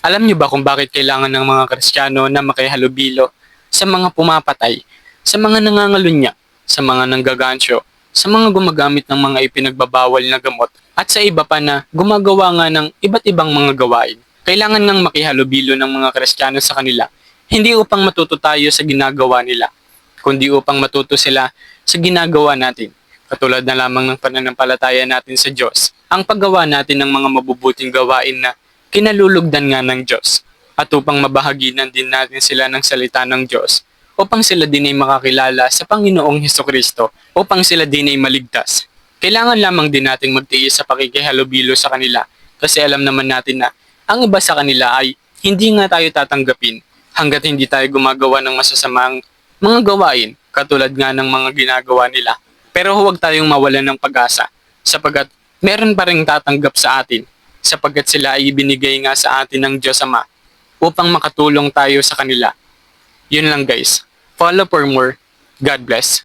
Alam niyo ba kung bakit kailangan ng mga Kristiyano na makihalubilo sa mga pumapatay, sa mga nangangalunya, sa mga nanggagansyo, sa mga gumagamit ng mga ipinagbabawal na gamot, at sa iba pa na gumagawa nga ng iba't ibang mga gawain? Kailangan ngang makihalubilo ng mga Kristiyano sa kanila, hindi upang matuto tayo sa ginagawa nila, kundi upang matuto sila sa ginagawa natin. Katulad na lamang ng pananampalataya natin sa Diyos, ang paggawa natin ng mga mabubuting gawain na kinalulugdan nga ng Diyos, at upang mabahaginan din natin sila ng salita ng Diyos, upang sila din ay makakilala sa Panginoong Hesukristo, upang sila din ay maligtas. Kailangan lamang din nating magtiis sa pakikihalubilo sa kanila, kasi alam naman natin na ang iba sa kanila ay hindi nga tayo tatanggapin hanggat hindi tayo gumagawa ng masasamang mga gawain katulad nga ng mga ginagawa nila. Pero huwag tayong mawalan ng pag-asa sapagkat meron pa ring tatanggap sa atin sapagkat sila ay ibinigay nga sa atin ng Diyos Ama upang makatulong tayo sa kanila. Yun lang guys. Follow for more. God bless.